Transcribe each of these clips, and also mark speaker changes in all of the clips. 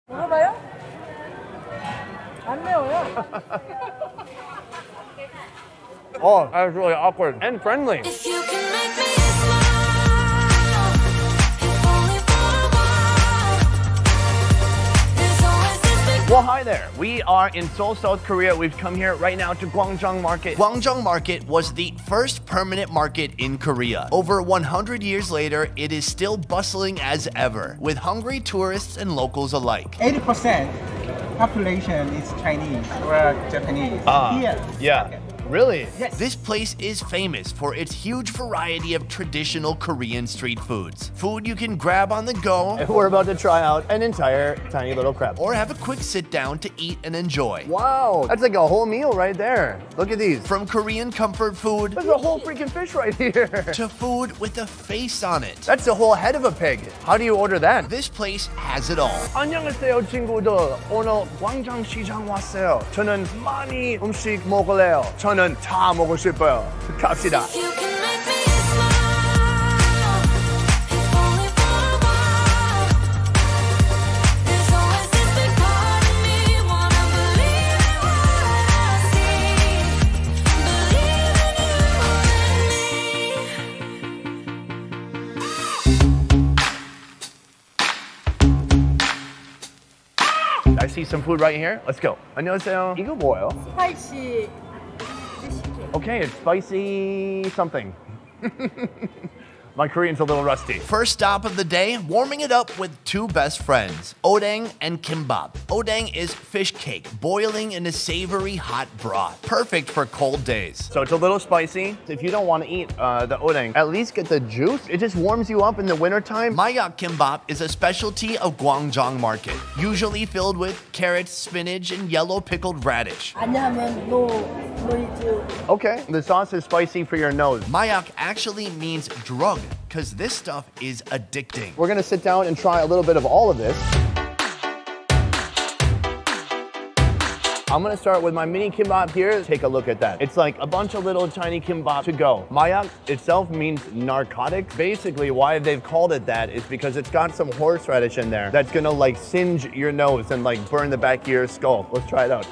Speaker 1: 먹어봐요? 안 매워요.
Speaker 2: Oh, that was really awkward and friendly.
Speaker 3: If you can make me smile, if only for a while. There's always this big
Speaker 2: Well, hi there. We are in Seoul, South Korea. We've come here right now to Gwangjang Market.
Speaker 4: Gwangjang Market was the first permanent market in Korea. Over 100 years later, it is still bustling as ever, with hungry tourists and locals alike.
Speaker 5: 80% population is Chinese or Japanese. Here.
Speaker 2: Yeah. Really?
Speaker 5: Yes.
Speaker 4: This place is famous for its huge variety of traditional Korean street foods. Food you can grab on the go,
Speaker 2: And we're about to try out an entire tiny little crab.
Speaker 4: or have a quick sit down to eat and enjoy.
Speaker 2: Wow, that's like a whole meal right there. Look at these.
Speaker 4: From Korean comfort food
Speaker 2: There's a whole freaking fish right here.
Speaker 4: to food with a face on it,
Speaker 2: That's the whole head of a pig. How do you order that?
Speaker 4: this place has it all.
Speaker 2: 안녕하세요 친구들. 오늘 광장시장 왔어요. 저는 많이 음식 먹을래요. 저는 다 먹고 싶어요. 갑시다.
Speaker 3: If you can make me smile, if only for a while. There's always this big part of me wanna believe in what I see, believe in you and me.
Speaker 2: I see some food right here. Let's go. 안녕하세요. 이거 뭐예요?
Speaker 1: 스파이시 피시케.
Speaker 2: Okay, it's spicy something. My Korean's a little rusty.
Speaker 4: First stop of the day, warming it up with two best friends, odang and kimbap. Odang is fish cake, boiling in a savory hot broth, perfect for cold days.
Speaker 2: So it's a little spicy. If you don't want to eat the odang, at least get the juice. It just warms you up in the wintertime.
Speaker 4: Mayak kimbap is a specialty of Gwangjang Market, usually filled with carrots, spinach, and yellow pickled radish.
Speaker 1: 아니하면 노이즈.
Speaker 2: Okay, the sauce is spicy for your nose.
Speaker 4: Mayak actually means drug, because this stuff is addicting.
Speaker 2: We're gonna sit down and try a little bit of all of this. I'm gonna start with my mini kimbap here. Take a look at that. It's like a bunch of little tiny kimbap to go. Mayak itself means narcotics. Basically, why they've called it that is because it's got some horseradish in there that's gonna like singe your nose and like burn the back of your skull. Let's try it out.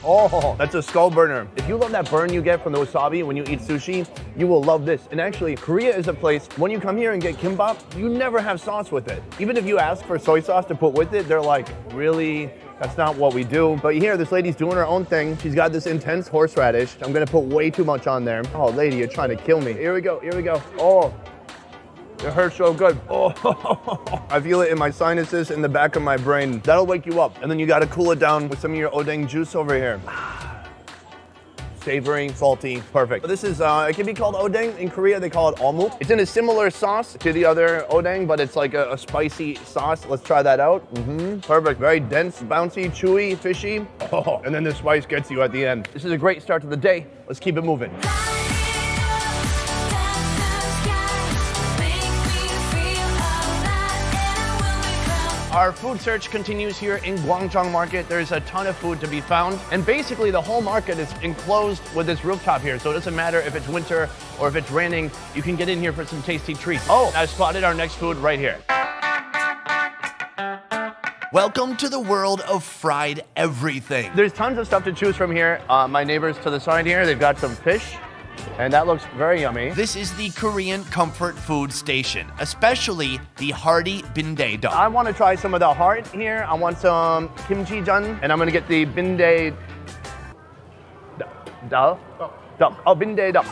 Speaker 2: Oh, that's a skull burner. If you love that burn you get from the wasabi when you eat sushi, you will love this. And actually, Korea is a place, when you come here and get kimbap, you never have sauce with it. Even if you ask for soy sauce to put with it, they're like, really? That's not what we do. But here, this lady's doing her own thing. She's got this intense horseradish. I'm gonna put way too much on there. Oh, lady, you're trying to kill me. Here we go, here we go. Oh. It hurts so good. Oh, I feel it in my sinuses, in the back of my brain. That'll wake you up. And then you gotta cool it down with some of your odang juice over here. Savory, salty, perfect. This is, it can be called odang. In Korea, they call it omuk. It's in a similar sauce to the other odang, but it's like a spicy sauce. Let's try that out. Perfect, very dense, bouncy, chewy, fishy. Oh, and then the spice gets you at the end. This is a great start to the day. Let's keep it moving. Our food search continues here in Gwangjang Market. There's a ton of food to be found. And basically the whole market is enclosed with this rooftop here. So it doesn't matter if it's winter or if it's raining, you can get in here for some tasty treats. Oh, I spotted our next food right here.
Speaker 4: Welcome to the world of fried everything.
Speaker 2: There's tons of stuff to choose from here. My neighbors to the side here, they've got some fish. And that looks very yummy.
Speaker 4: This is the Korean comfort food station, especially the hearty bindae-duk.
Speaker 2: I want to try some of the heart here. I want some kimchi jun, and I'm gonna get the bindae duck. Oh, bindae duck.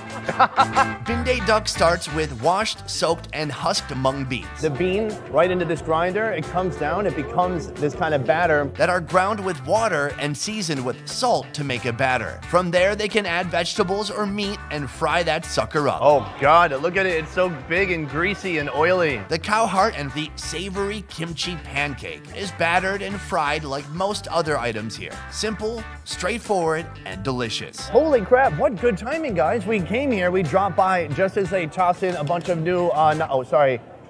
Speaker 4: Bindae-duk starts with washed, soaked, and husked mung beans
Speaker 2: The bean right into this grinder. It comes down. It becomes this kind of batter.
Speaker 4: that are ground with water and seasoned with salt to make a batter. From there, they can add vegetables or meat and fry that sucker up.
Speaker 2: Oh God, look at it. It's so big and greasy and oily.
Speaker 4: The cow heart and the savory kimchi pancake is battered and fried like most other items here. Simple, straightforward, and delicious.
Speaker 2: Holy crap, what good timing, guys. We came here, we dropped by just as they tossed in a bunch of new,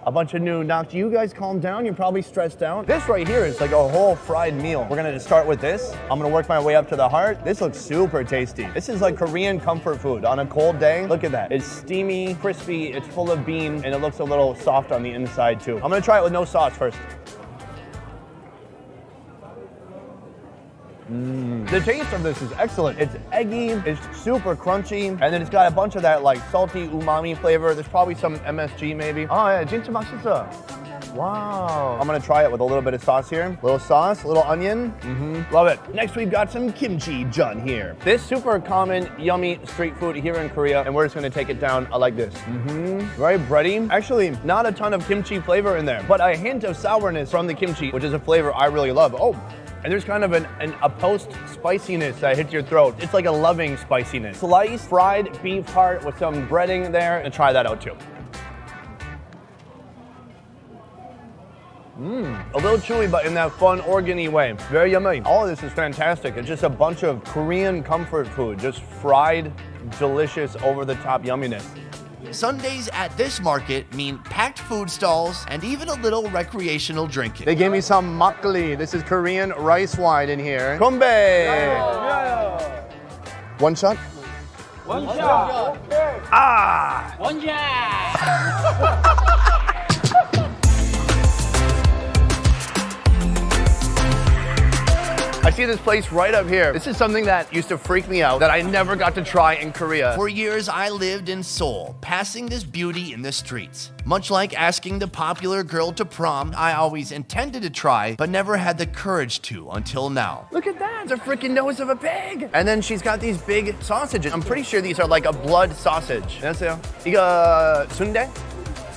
Speaker 2: A bunch of new knock. You guys calm down. You're probably stressed out. This right here is like a whole fried meal. We're gonna just start with this. I'm gonna work my way up to the heart. This looks super tasty. This is like Korean comfort food on a cold day. Look at that. It's steamy, crispy, it's full of bean, and it looks a little soft on the inside too. I'm gonna try it with no sauce first. The taste of this is excellent. It's eggy, it's super crunchy, and then it's got a bunch of that like salty umami flavor. There's probably some MSG maybe. Oh yeah, 진짜 맛있어. Wow. I'm gonna try it with a little bit of sauce here. Little sauce, little onion. Love it. Next we've got some kimchi jjigae here. This super common, yummy street food here in Korea, and we're just gonna take it down like this. Very bready. Actually, not a ton of kimchi flavor in there, but a hint of sourness from the kimchi, which is a flavor I really love. Oh. And there's kind of a post spiciness that hits your throat. It's like a loving spiciness. Sliced fried beef heart with some breading there, and try that out too. A little chewy, but in that fun, organy way. Very yummy. All of this is fantastic. It's just a bunch of Korean comfort food, just fried, delicious, over-the-top yumminess.
Speaker 4: Sundays at this market mean packed food stalls and even a little recreational drinking.
Speaker 2: They gave me some makgeolli. This is Korean rice wine in here. Konbae! One shot?
Speaker 5: One shot.
Speaker 2: Ah!
Speaker 5: One shot.
Speaker 2: I see this place right up here. This is something that used to freak me out that I never got to try in Korea.
Speaker 4: For years, I lived in Seoul, passing this beauty in the streets. Much like asking the popular girl to prom, I always intended to try, but never had the courage to until now.
Speaker 2: Look at that, it's a freaking nose of a pig. And then she's got these big sausages. I'm pretty sure these are like a blood sausage. 안녕하세요. 이거 순대?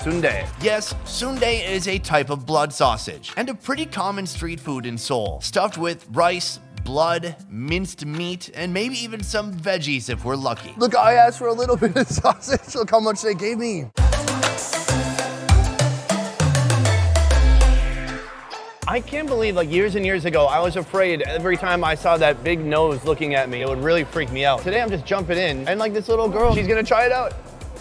Speaker 2: Sundae.
Speaker 4: Yes, sundae is a type of blood sausage and a pretty common street food in Seoul, stuffed with rice, blood, minced meat, and maybe even some veggies if we're lucky.
Speaker 2: Look, I asked for a little bit of sausage. Look how much they gave me. I can't believe like years and years ago, I was afraid every time I saw that big nose looking at me, it would really freak me out. Today I'm just jumping in and like this little girl, she's gonna try it out.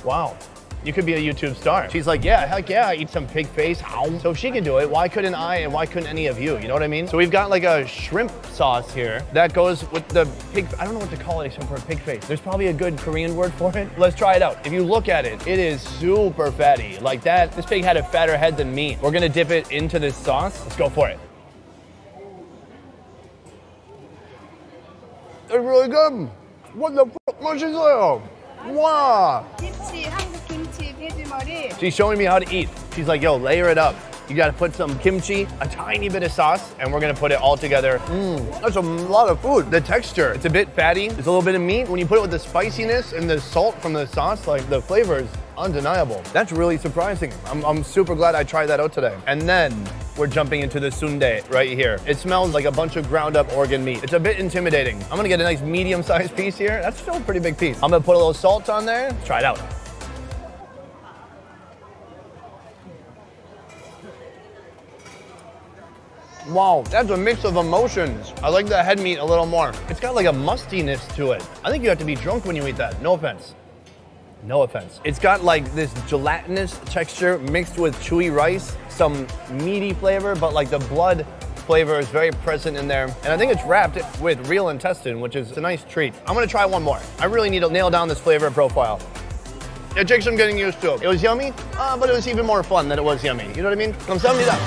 Speaker 2: Wow. You could be a YouTube star. She's like, yeah, heck yeah, I eat some pig face. So if she can do it, why couldn't I and why couldn't any of you? You know what I mean? So we've got like a shrimp sauce here that goes with the pig. I don't know what to call it except for a pig face. There's probably a good Korean word for it. Let's try it out. If you look at it, it is super fatty. Like that, this pig had a fatter head than me. We're gonna dip it into this sauce. Let's go for it. It's really good. What the fuck? 맛있어요. Wow.
Speaker 1: 김치, 한국 김치, 돼지머리.
Speaker 2: She's showing me how to eat. She's like, yo, layer it up. You gotta put some kimchi, a tiny bit of sauce, and we're gonna put it all together. That's a lot of food. The texture, it's a bit fatty. There's a little bit of meat. When you put it with the spiciness and the salt from the sauce, like the flavor is undeniable. That's really surprising. I'm super glad I tried that out today. And then we're jumping into the sundae right here. It smells like a bunch of ground up organ meat. It's a bit intimidating. I'm gonna get a nice medium-sized piece here. That's still a pretty big piece. I'm gonna put a little salt on there. Try it out. Wow, that's a mix of emotions. I like the head meat a little more. It's got like a mustiness to it. I think you have to be drunk when you eat that. No offense. No offense. It's got like this gelatinous texture mixed with chewy rice, some meaty flavor, but like the blood flavor is very present in there. And I think it's wrapped with real intestine, which is a nice treat. I'm gonna try one more. I really need to nail down this flavor profile. It takes some getting used to. It was yummy, but it was even more fun than it was yummy. You know what I mean? 감사합니다.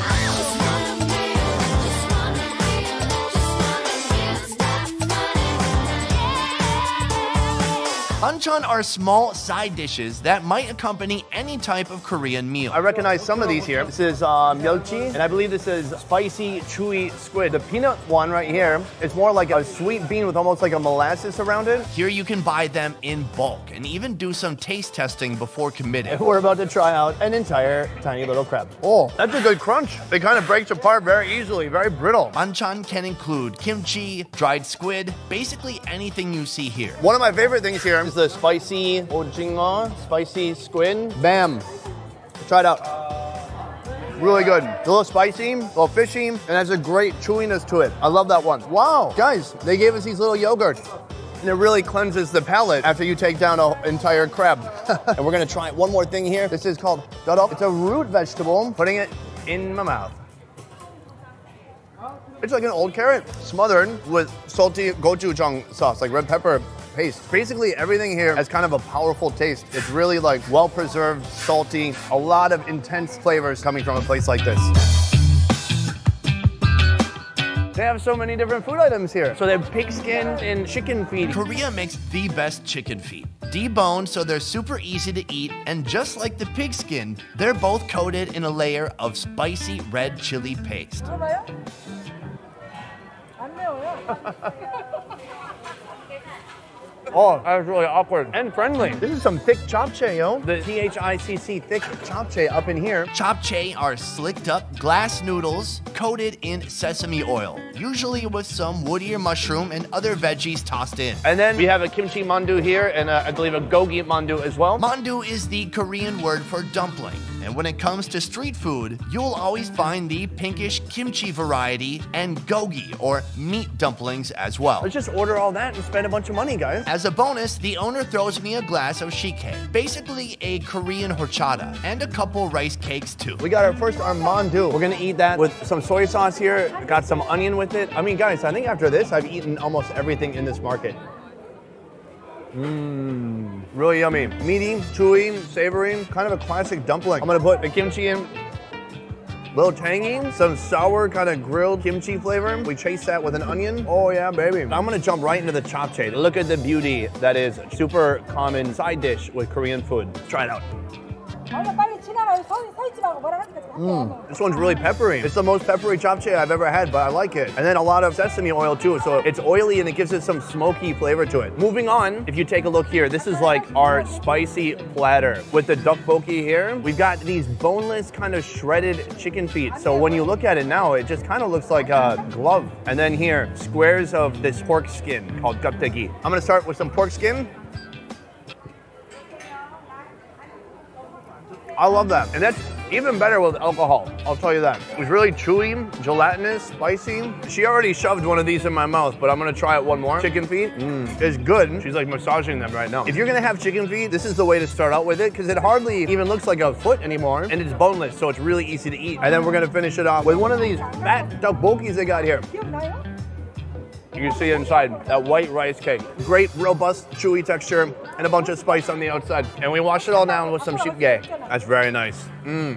Speaker 4: Banchan are small side dishes that might accompany any type of Korean meal.
Speaker 2: I recognize some of these here. This is myeolchi, and I believe this is spicy, chewy squid. The peanut one right here is more like a sweet bean with almost like a molasses around it.
Speaker 4: Here you can buy them in bulk and even do some taste testing before committing.
Speaker 2: We're about to try out an entire tiny little crab. Oh, that's a good crunch. It kind of breaks apart very easily, very brittle.
Speaker 4: Banchan can include kimchi, dried squid, basically anything you see here.
Speaker 2: One of my favorite things here is the spicy ojingo, spicy squid. Bam. Try it out. Really good. It's a little spicy, a little fishy, and has a great chewiness to it. I love that one. Wow, guys, they gave us these little yogurt. and it really cleanses the palate after you take down an entire crab. And we're gonna try one more thing here. This is called dorok. It's a root vegetable. Putting it in my mouth. It's like an old carrot smothered with salty gochujang sauce, like red pepper paste. Basically, everything here has kind of a powerful taste. It's really like well-preserved, salty, a lot of intense flavors coming from a place like this. They have so many different food items here. So they have pig skin and chicken feet.
Speaker 4: Korea makes the best chicken feet. Deboned so they're super easy to eat, and just like the pig skin, they're both coated in a layer of spicy red chili paste.
Speaker 2: Oh, that was really awkward and friendly. This is some thick japchae, yo. The THICC thick japchae up in here.
Speaker 4: Japchae are slicked up glass noodles coated in sesame oil, usually with some woodier mushroom and other veggies tossed in.
Speaker 2: And then we have a kimchi mandu here and I believe a gogi mandu as well.
Speaker 4: Mandu is the Korean word for dumpling. And when it comes to street food, you'll always find the pinkish kimchi variety and gogi, or meat dumplings, as well.
Speaker 2: Let's just order all that and spend a bunch of money, guys.
Speaker 4: As a bonus, the owner throws me a glass of shike, basically a Korean horchata, and a couple rice cakes too.
Speaker 2: We got our mandu. We're gonna eat that with some soy sauce here. Got some onion with it. I mean, guys, I think after this, I've eaten almost everything in this market. Mmm, really yummy. Meaty, chewy, savory, kind of a classic dumpling. I'm gonna put the kimchi in. Little tangy, some sour kind of grilled kimchi flavor. We chase that with an onion. Oh yeah, baby. I'm gonna jump right into the japchae. Look at the beauty that is a super common side dish with Korean food. Let's try it out. This one's really peppery. It's the most peppery japchae I've ever had, but I like it. And then a lot of sesame oil too, so it's oily and it gives it some smoky flavor to it. Moving on, if you take a look here, this is like our spicy platter. With the tteokbokki here, we've got these boneless kind of shredded chicken feet. So when you look at it now, it just kind of looks like a glove. And then here, squares of this pork skin called gapdaegi. I'm gonna start with some pork skin. I love that. And that's even better with alcohol, I'll tell you that. It was really chewy, gelatinous, spicy. She already shoved one of these in my mouth, but I'm gonna try it one more. Chicken feet, it's good. She's like massaging them right now. If you're gonna have chicken feet, this is the way to start out with it, because it hardly even looks like a foot anymore, and it's boneless, so it's really easy to eat. And then we're gonna finish it off with one of these fat tteokbokkis they got here. You can see inside, that white rice cake. Great, robust, chewy texture, and a bunch of spice on the outside. And we wash it all down with some shipgae. That's very nice.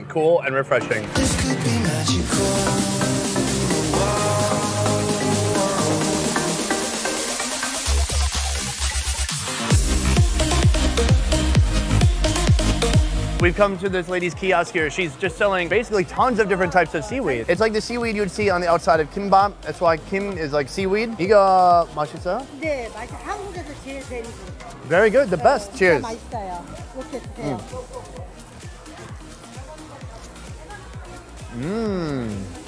Speaker 2: Cool and refreshing.
Speaker 6: This could be magical.
Speaker 2: We've come to this lady's kiosk here. She's just selling basically tons of different types of seaweed. It's like the seaweed you'd see on the outside of kimbap. That's why kim is like seaweed. 이거 맛있어요?
Speaker 7: 네, 맛있어요. 한국에서 제일 재밌어요.
Speaker 2: Very good, the best. Cheers.
Speaker 7: 맛있어요. 이렇게 드세요.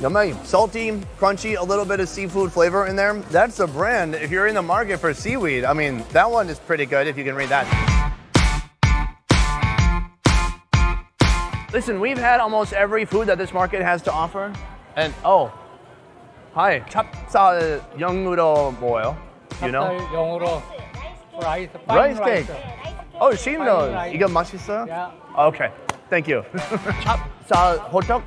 Speaker 2: Yummy. Salty, crunchy, a little bit of seafood flavor in there. That's a brand. If you're in the market for seaweed, I mean, that one is pretty good if you can read that. Listen, we've had almost every food that this market has to offer. And, oh, hi. 찹쌀 영으로 뭐예요? You know?
Speaker 5: 영어로 rice
Speaker 2: Rice cake. Oh, she knows.
Speaker 5: rice.
Speaker 2: 이거 맛있어요?
Speaker 5: Yeah.
Speaker 2: Okay, thank you. 찹쌀 호떡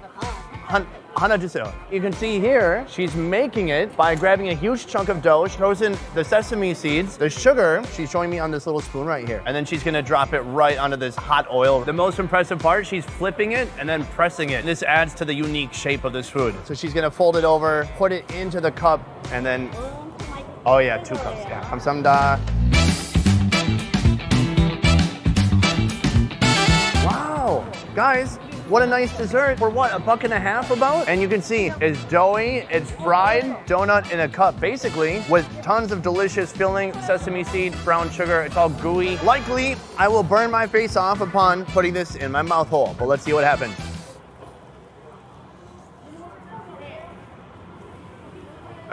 Speaker 2: 하나 주세요. You can see here, she's making it by grabbing a huge chunk of dough. She throws in the sesame seeds, the sugar. She's showing me on this little spoon right here. And then she's gonna drop it right onto this hot oil. The most impressive part, she's flipping it and then pressing it. This adds to the unique shape of this food. So she's gonna fold it over, put it into the cup, and then, oh yeah, 2 cups. Yeah. 감사합니다. Wow, guys. What a nice dessert for what, $1.50 about? And you can see it's doughy, it's fried donut in a cup, basically with tons of delicious filling, sesame seed, brown sugar. It's all gooey. Likely, I will burn my face off upon putting this in my mouth hole, but let's see what happens.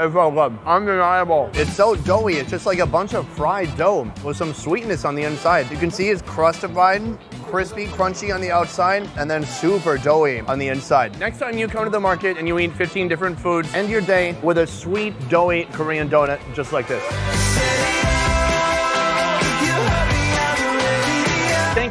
Speaker 2: It's so good, undeniable. It's so doughy, it's just like a bunch of fried dough with some sweetness on the inside. You can see it's crustified, crispy, crunchy on the outside, and then super doughy on the inside. Next time you come to the market and you eat 15 different foods, end your day with a sweet, doughy Korean donut just like this.
Speaker 6: Set it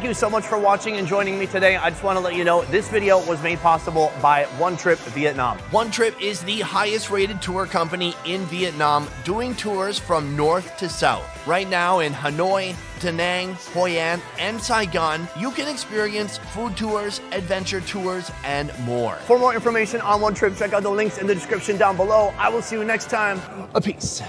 Speaker 2: you so much for watching and joining me today. I just want to let you know this video was made possible by One Trip Vietnam.
Speaker 4: One Trip is the highest rated tour company in Vietnam, doing tours from north to south. Right now in Hanoi, Da Nang, Hoi An, and Saigon, you can experience food tours, adventure tours, and more.
Speaker 2: For more information on One Trip, check out the links in the description down below. I will see you next time. Peace.